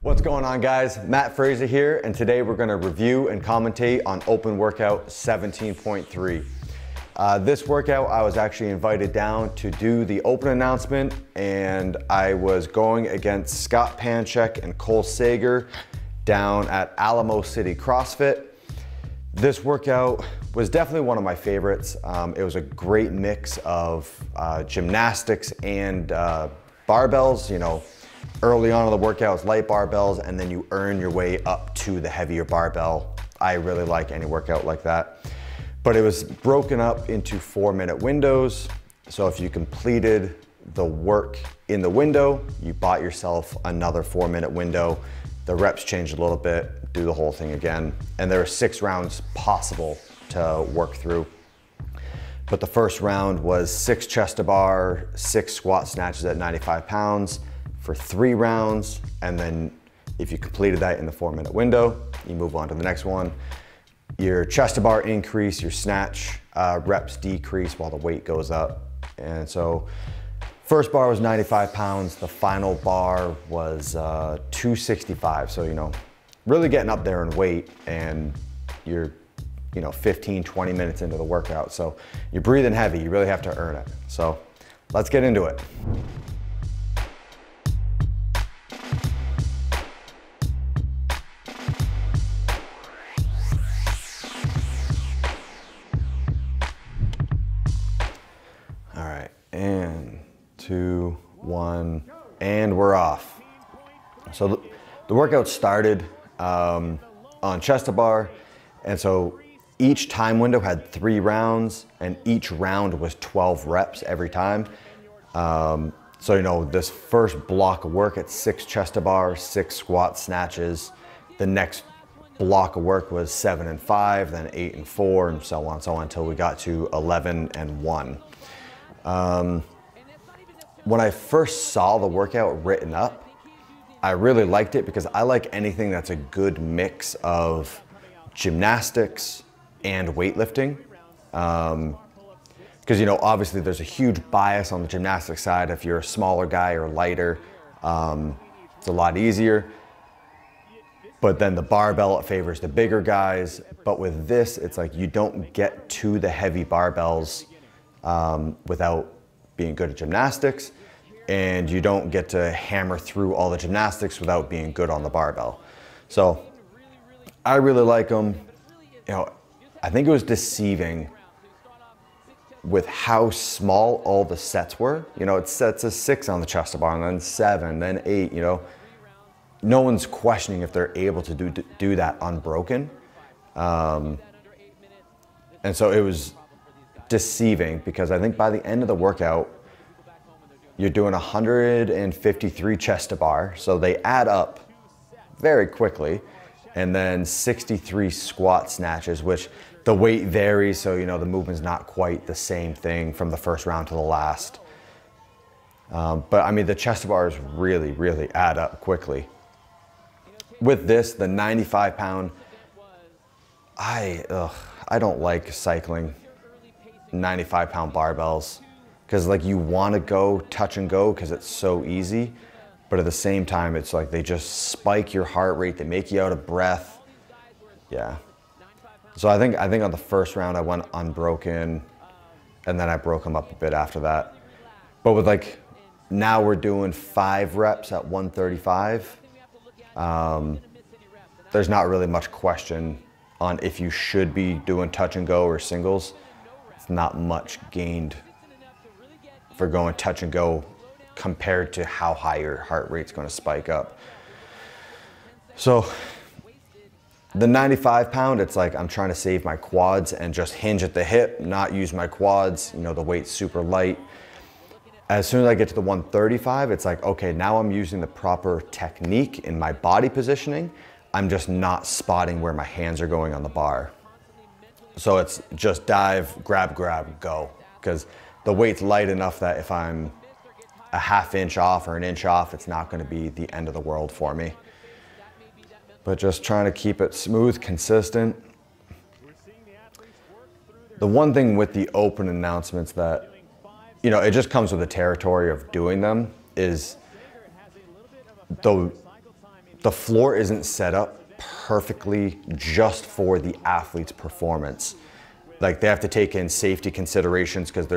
What's going on, guys? Mat Fraser here, and today we're going to review and commentate on Open Workout 17.3. This workout, I was actually invited down to do the open announcement, and I was going against Scott Panchek and Cole Sager down at Alamo City CrossFit. This workout was definitely one of my favorites. It was a great mix of gymnastics and barbells. You know, early on in the workout, it's light barbells, and then you earn your way up to the heavier barbell. I really like any workout like that. But it was broken up into 4-minute windows. So if you completed the work in the window, you bought yourself another 4-minute window. The reps changed a little bit, do the whole thing again. And there are 6 rounds possible to work through. But the first round was 6 chest to bar, 6 squat snatches at 95 pounds for 3 rounds. And then if you completed that in the 4-minute window, you move on to the next one. Your chest to bar increase, your snatch reps decrease while the weight goes up. And so first bar was 95 pounds. The final bar was 265. So, you know, really getting up there in weight, and you're, 15, 20 minutes into the workout. So you're breathing heavy. You really have to earn it. So let's get into it. All right, and 2, 1, and we're off. So the workout started on chest to bar, and so each time window had 3 rounds, and each round was 12 reps every time. So, this first block of work at 6 chest to bar, 6 squat snatches. The next block of work was 7 and 5, then 8 and 4, and so on until we got to 11 and 1. When I first saw the workout written up, I really liked it because I like anything that's a good mix of gymnastics and weightlifting. Because, obviously there's a huge bias on the gymnastics side. If you're a smaller guy or lighter, it's a lot easier. But then the barbell, it favors the bigger guys. But with this, it's like you don't get to the heavy barbells without being good at gymnastics, and you don't get to hammer through all the gymnastics without being good on the barbell. So I really like them. I think it was deceiving with how small all the sets were. It sets a 6 on the chest to bar, and then 7, then 8. No one's questioning if they're able to do that unbroken. And so it was deceiving because I think by the end of the workout, you're doing 153 chest to bar. So they add up very quickly. And then 63 squat snatches, which the weight varies. So, the movement's not quite the same thing from the first round to the last. But I mean, the chest to bars really, really add up quickly. With this, the 95 pound, I don't like cycling 95 pound barbells, because you want to go touch and go because it's so easy, but at the same time it's like they just spike your heart rate, they make you out of breath. Yeah, so I think on the first round I went unbroken, and then I broke them up a bit after that. But with now we're doing 5 reps at 135. There's not really much question on if you should be doing touch and go or singles. It's not much gained for going touch and go compared to how high your heart rate's going to spike up. So the 95 pound, it's like I'm trying to save my quads and just hinge at the hip, not use my quads. The weight's super light. As soon as I get to the 135, it's like, okay, now I'm using the proper technique in my body positioning. I'm just not spotting where my hands are going on the bar. So it's just dive, grab, go. Because the weight's light enough that if I'm a ½ inch off or an inch off, it's not going to be the end of the world for me. But just trying to keep it smooth, consistent. The one thing with the open announcements that, it just comes with the territory of doing them is the the floor isn't set up perfectly just for the athlete's performance. Like they have to take in safety considerations because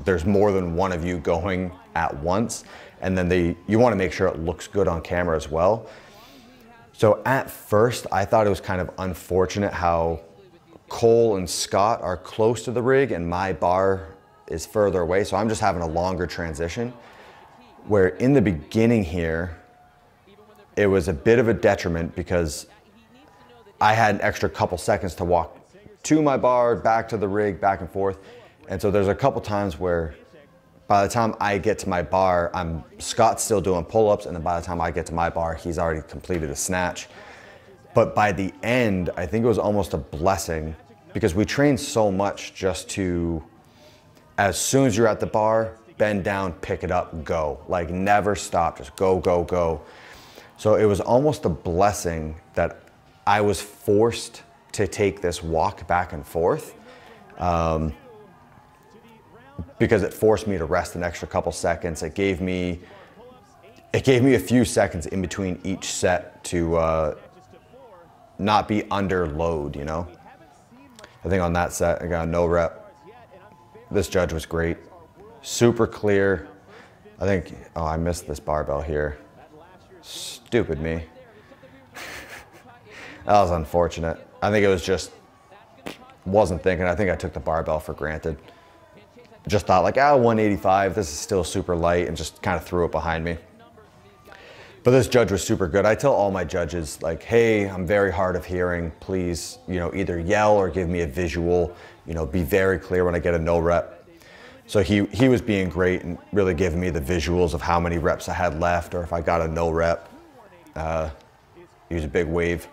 there's more than one of you going at once, and then you want to make sure it looks good on camera as well. So at first I thought it was kind of unfortunate how Cole and Scott are close to the rig and my bar is further away, so I'm just having a longer transition, where in the beginning here it was a bit of a detriment because I had an extra couple seconds to walk to my bar, back to the rig, back and forth. And so there's a couple times where by the time I get to my bar, Scott's still doing pull-ups, and then by the time I get to my bar, he's already completed a snatch. But by the end, I think it was almost a blessing because we trained so much just to, as soon as you're at the bar, bend down, pick it up, go. Like never stop, just go, go, go. So it was almost a blessing that I was forced to take this walk back and forth because it forced me to rest an extra couple seconds. It gave me a few seconds in between each set to not be under load, you know? I think on that set, I got a no rep. This judge was great. Super clear. I think, oh, I missed this barbell here. Stupid me. That was unfortunate. I think it was just, wasn't thinking. I think I took the barbell for granted. Just thought like, 185, this is still super light, and just kind of threw it behind me. But this judge was super good. I tell all my judges like, hey, I'm very hard of hearing. Please, you know, either yell or give me a visual, you know, be very clear when I get a no rep. So he was being great and really giving me the visuals of how many reps I had left or if I got a no rep. He was a big wave.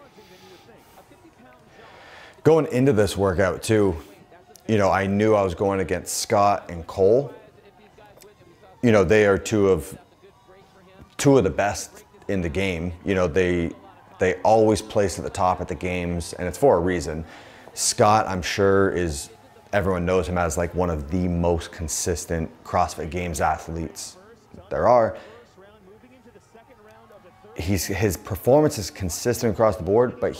Going into this workout too, you know, I knew I was going against Scott and Cole. You know, they are two of the best in the game. You know, they always place at the top at the games, and it's for a reason. Scott, I'm sure, everyone knows him as like one of the most consistent CrossFit Games athletes there are. His performance is consistent across the board, but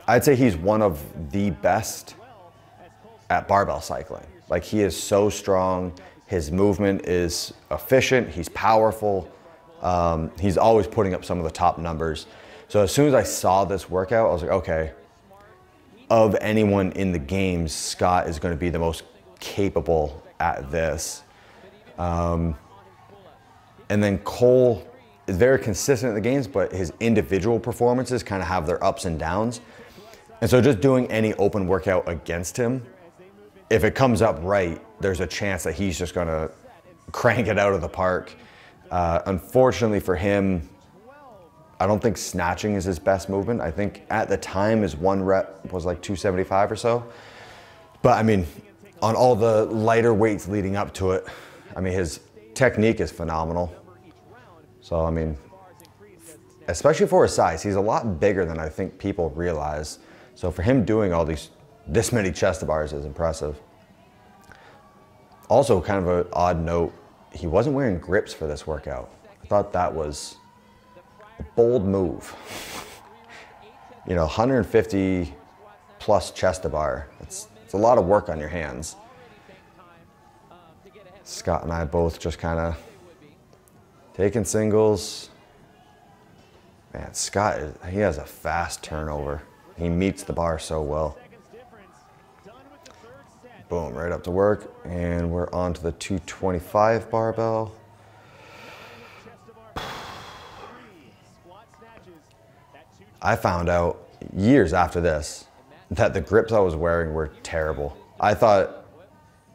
I'd say he's one of the best at barbell cycling. Like he is so strong. His movement is efficient. He's powerful. He's always putting up some of the top numbers. So as soon as I saw this workout, I was like, okay, of anyone in the games, Scott is going to be the most capable at this. And then Cole is very consistent in the games, but his individual performances kind of have their ups and downs. And so just doing any open workout against him, if it comes up right, there's a chance that he's just going to crank it out of the park. Unfortunately for him, I don't think snatching is his best movement. I think at the time his one rep was like 275 or so. But I mean, on all the lighter weights leading up to it, I mean, his technique is phenomenal. So, I mean, especially for his size, he's a lot bigger than I think people realize. So for him doing this many chest to bars is impressive. Also, kind of an odd note, he wasn't wearing grips for this workout. I thought that was a bold move. You know, 150 plus chest to bar. It's a lot of work on your hands. Scott and I both just kind of taking singles. Man, Scott, he has a fast turnover. He meets the bar so well. Boom, right up to work. And we're on to the 225 barbell. I found out years after this that the grips I was wearing were terrible. I thought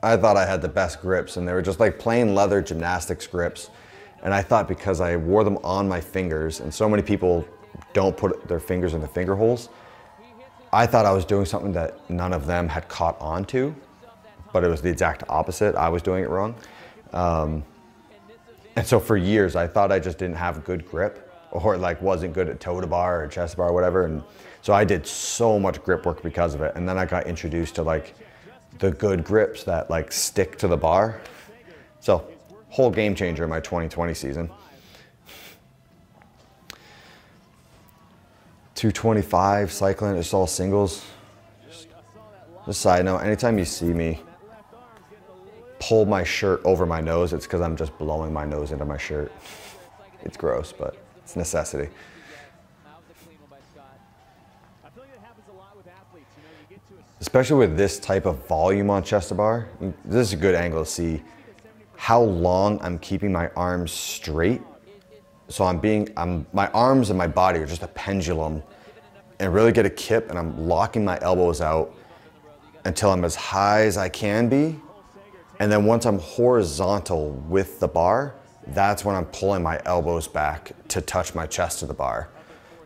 I had the best grips, and they were just like plain leather gymnastics grips. And I thought because I wore them on my fingers, and so many people don't put their fingers in the finger holes, I thought I was doing something that none of them had caught on to, but it was the exact opposite. I was doing it wrong. And so for years, I thought I just didn't have good grip, or like wasn't good at toe to bar or chest to bar or whatever. And so I did so much grip work because of it. And then I got introduced to like the good grips that like stick to the bar. So whole game changer in my 2020 season. 225 cycling, it's all singles. Just a side note, anytime you see me pull my shirt over my nose, it's because I'm just blowing my nose into my shirt. It's gross, but it's necessity. Especially with this type of volume on chest to bar, this is a good angle to see how long I'm keeping my arms straight. So my arms and my body are just a pendulum, and really get a kip, and I'm locking my elbows out until I'm as high as I can be. And then once I'm horizontal with the bar, that's when I'm pulling my elbows back to touch my chest to the bar.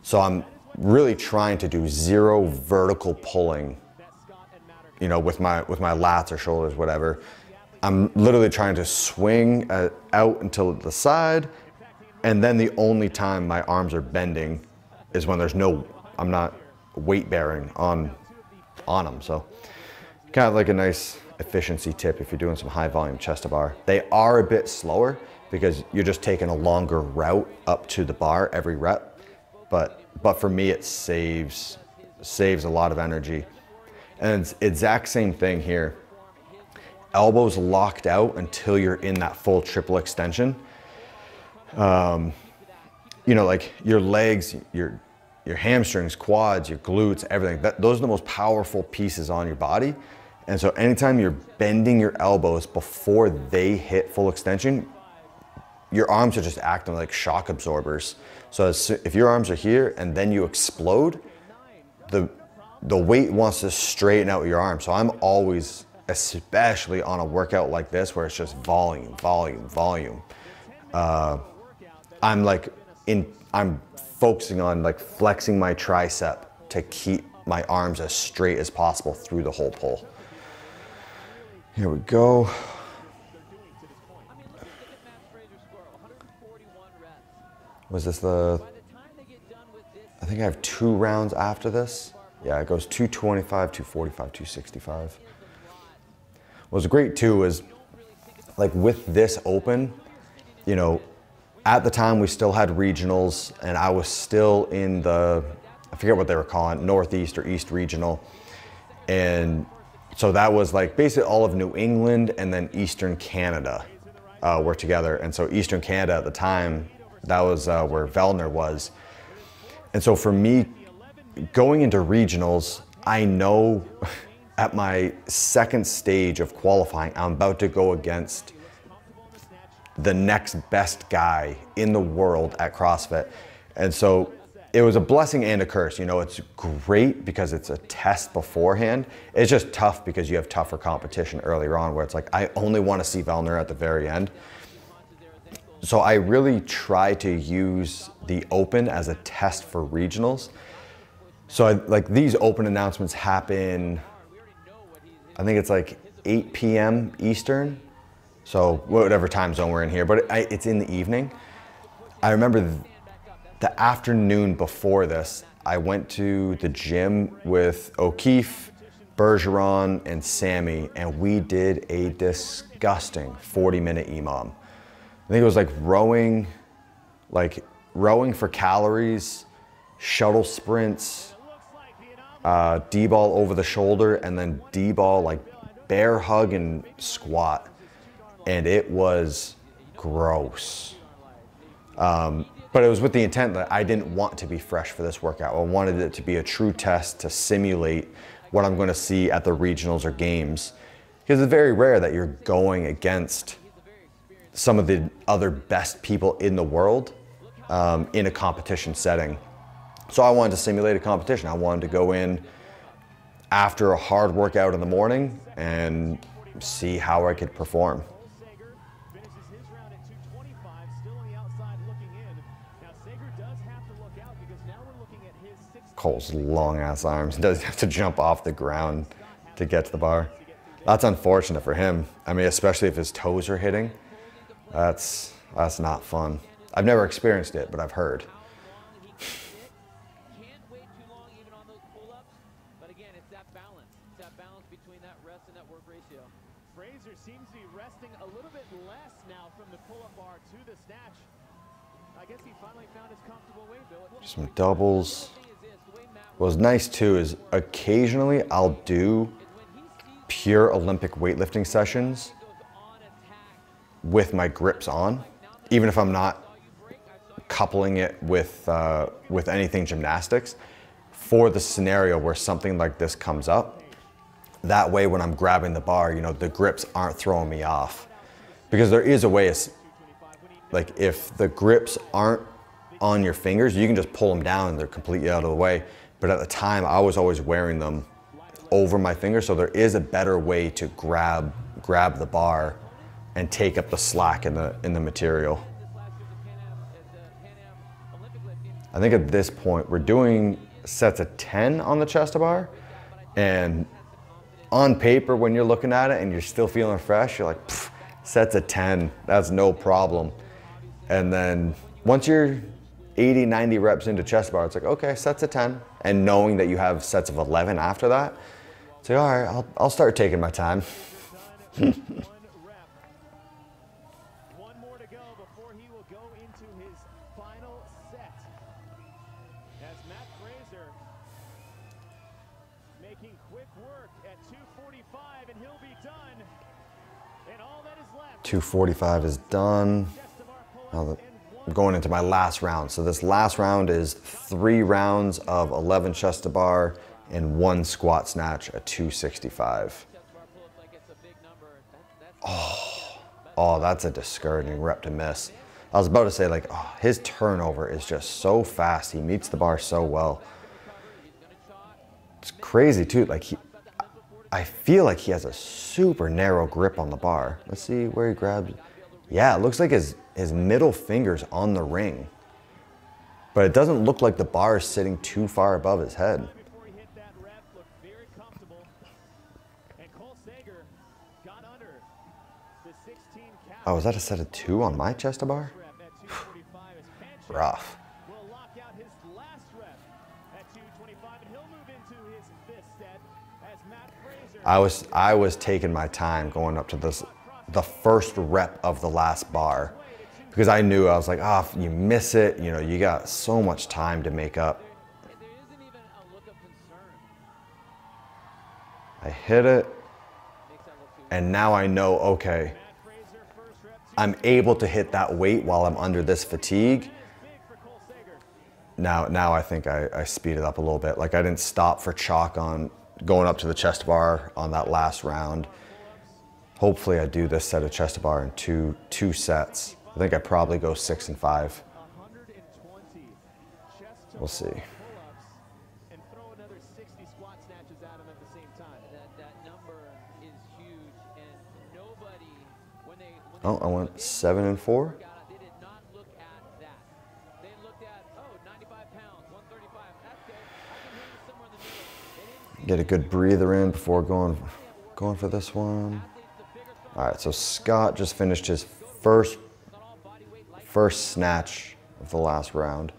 So I'm really trying to do zero vertical pulling, you know, with my lats or shoulders, whatever. I'm literally trying to swing out until the side, and then the only time my arms are bending is when I'm not weight bearing on them. So kind of like a nice efficiency tip if you're doing some high volume chest to bar. They are a bit slower because you're just taking a longer route up to the bar every rep. But for me, it saves a lot of energy. And it's exact same thing here. Elbows locked out until you're in that full triple extension. You know, like your legs, your hamstrings, quads, your glutes, everything. Those are the most powerful pieces on your body. And so anytime you're bending your elbows before they hit full extension, your arms are just acting like shock absorbers. So if your arms are here and then you explode, the weight wants to straighten out your arms. So I'm always, especially on a workout like this where it's just volume, volume, volume. I'm focusing on like flexing my tricep to keep my arms as straight as possible through the whole pull. Here we go. Was this I think I have 2 rounds after this. Yeah, it goes 225, 245, 265. What's great too is like with this open, you know, at the time we still had regionals and I was still in I forget what they were calling it, Northeast or East Regional. And so that was like basically all of New England and then Eastern Canada were together. And so Eastern Canada at the time, that was where Vellner was. And so for me, going into regionals, I know at my second stage of qualifying, I'm about to go against the next best guy in the world at CrossFit. And so it was a blessing and a curse. You know, it's great because it's a test beforehand. It's just tough because you have tougher competition earlier on where it's like, I only want to see Vellner at the very end. So I really try to use the open as a test for regionals. So like these open announcements happen, I think it's like 8 p.m. Eastern. So whatever time zone we're in here, but it's in the evening. I remember the afternoon before this, I went to the gym with O'Keefe, Bergeron, and Sammy, and we did a disgusting 40-minute EMOM. I think it was like rowing for calories, shuttle sprints, D-ball over the shoulder, and then D-ball like bear hug and squat. And it was gross. But it was with the intent that I didn't want to be fresh for this workout. I wanted it to be a true test to simulate what I'm going to see at the regionals or games. Because it's very rare that you're going against some of the other best people in the world in a competition setting. So I wanted to simulate a competition. I wanted to go in after a hard workout in the morning and see how I could perform. Cole's long ass arms. He doesn't have to jump off the ground to get to the bar. That's unfortunate for him. I mean, especially if his toes are hitting. That's not fun. I've never experienced it, but I've heard. Can't wait too long even on those pull-ups, but again, it's that balance. It's that balance between that rest and that work ratio. Fraser seems to be resting a little bit less now from the pull-up bar to the snatch. Some doubles. What's nice too is occasionally I'll do pure Olympic weightlifting sessions with my grips on, even if I'm not coupling it with anything gymnastics, for the scenario where something like this comes up. That way when I'm grabbing the bar, you know, the grips aren't throwing me off. Because there is a way, like if the grips aren't on your fingers, you can just pull them down and they're completely out of the way. But at the time, I was always wearing them over my fingers, so there is a better way to grab the bar and take up the slack in the material. I think at this point, we're doing sets of 10 on the chest bar, and on paper, when you're looking at it and you're still feeling fresh, you're like, sets of 10, that's no problem. And then once you're 80, 90 reps into chest bar, it's like, okay, sets of 10. And knowing that you have sets of 11 after that, it's like, all right, I'll start taking my time. One more to go before he will go into his final set. As Mat Fraser making quick work at 2:45, and he'll be done. And all that is left. 2:45 is done. Now I'm going into my last round. So this last round is 3 rounds of 11 chest to bar and 1 squat snatch at 265. Oh, that's a discouraging rep to miss. I was about to say, like, oh, his turnover is just so fast. He meets the bar so well. It's crazy too. Like I feel like he has a super narrow grip on the bar. Let's see where he grabs. Yeah, it looks like his middle finger's on the ring. But it doesn't look like the bar is sitting too far above his head. Oh, is that a set of 2 on my chest to bar? Rough. I was taking my time going up to the first rep of the last bar, because I knew, I was like, oh, if you miss it, you know, you got so much time to make up. I hit it, and now I know, okay, I'm able to hit that weight while I'm under this fatigue. Now I think I speed it up a little bit. Like I didn't stop for chalk on going up to the chest bar on that last round. Hopefully I do this set of chest bar in two sets. I think I probably go 6 and 5. We'll see. And throw another 60 squat snatches at him at the same time. That number is huge, and nobody, when they Oh, I went 7 and 4. they did not look at that. They looked at, oh, 95 pounds, 135. That's good. I can hit it somewhere in the middle. They didn't Get a good breather in before going for this one. All right, so Scott just finished his first snatch of the last round.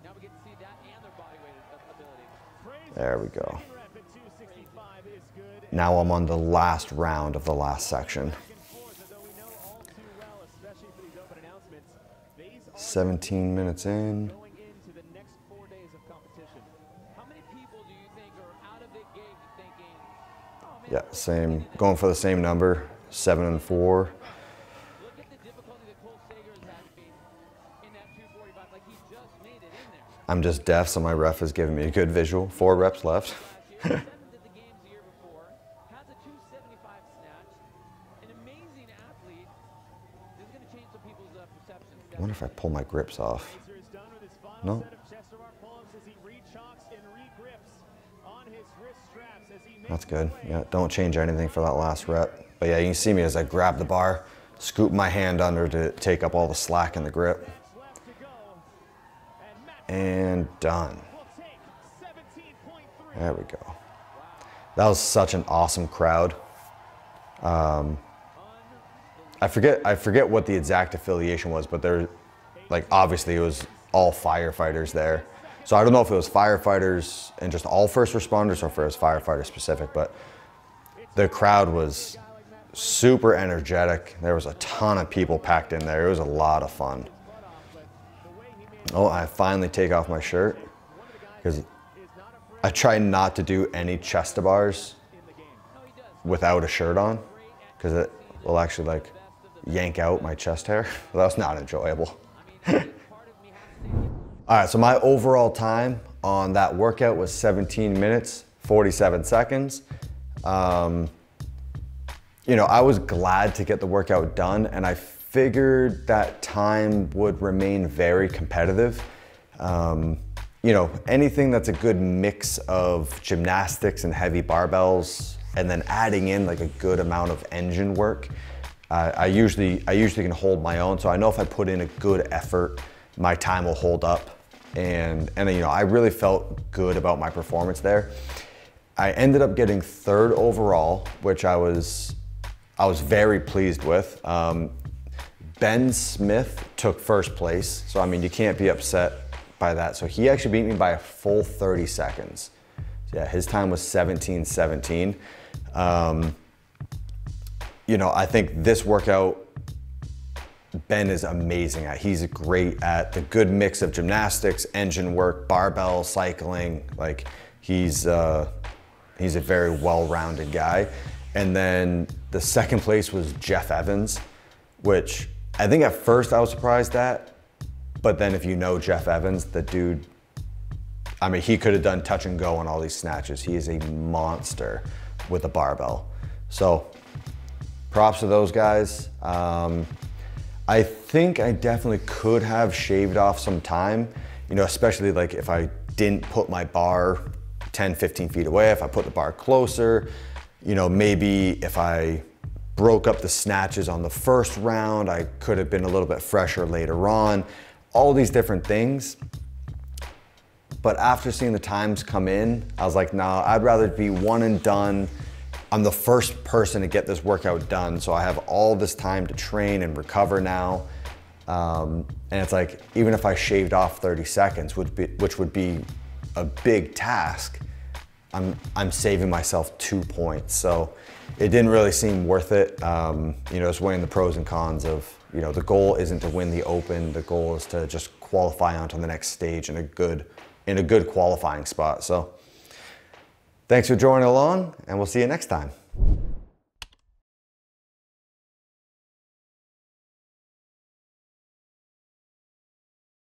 Now we get to see that and their body weight ability. There we go. Now I'm on the last round of the last section. 17 minutes in. Going into the next 4 days of competition. How many people do you think are out of the gig thinking, oh man, Yeah, same, going for the same number, 7 and 4. look at the difficulty that Cole Sager has had in that 245, like he just made it in there. I'm just deaf, so my ref is giving me a good visual. 4 reps left. Last year, 7th at the games the year before, has a 275 snatch, an amazing athlete. This is going to change some people's perceptions. I wonder if I pull my grips off. No. That's good. Yeah, don't change anything for that last rep. But yeah, you can see me as I grab the bar, scoop my hand under to take up all the slack in the grip. And done. There we go. That was such an awesome crowd. I forget what the exact affiliation was, but there, like, obviously it was all firefighters there. So I don't know if it was firefighters and just all first responders or if it was firefighter specific, but the crowd was super energetic. There was a ton of people packed in there. It was a lot of fun. Oh, I finally take off my shirt because I try not to do any chest to bars without a shirt on because it will actually like yank out my chest hair. That's not enjoyable. All right, so my overall time on that workout was 17 minutes, 47 seconds. You know, I was glad to get the workout done, and I figured that time would remain very competitive. You know, anything that's a good mix of gymnastics and heavy barbells, and then adding in like a good amount of engine work, I usually can hold my own. So I know if I put in a good effort, my time will hold up. And you know, I really felt good about my performance there. I ended up getting 3rd overall, which I was very pleased with. Ben Smith took 1st place, so I mean, you can't be upset by that. So he actually beat me by a full 30 seconds. So yeah, his time was 17:17. You know, I think this workout, Ben is amazing at. He's great at the good mix of gymnastics, engine work, barbell, cycling. Like he's a very well-rounded guy. And then the 2nd place was Jeff Evans, which I think at first I was surprised at, but then if you know Jeff Evans, the dude, I mean, he could have done touch and go on all these snatches. He is a monster with a barbell. So props to those guys. I think I definitely could have shaved off some time, you know, especially like if I didn't put my bar 10, 15 feet away, if I put the bar closer, you know, maybe if I broke up the snatches on the 1st round, I could have been a little bit fresher later on, all these different things. But after seeing the times come in, I was like, nah, I'd rather be one and done. I'm the first person to get this workout done, so I have all this time to train and recover now. And it's like, even if I shaved off 30 seconds, which would be a big task, I'm saving myself 2 points. So it didn't really seem worth it. You know, it's weighing the pros and cons of, you know, the goal isn't to win the Open. The goal is to just qualify onto the next stage in a good qualifying spot. So thanks for joining along, and we'll see you next time.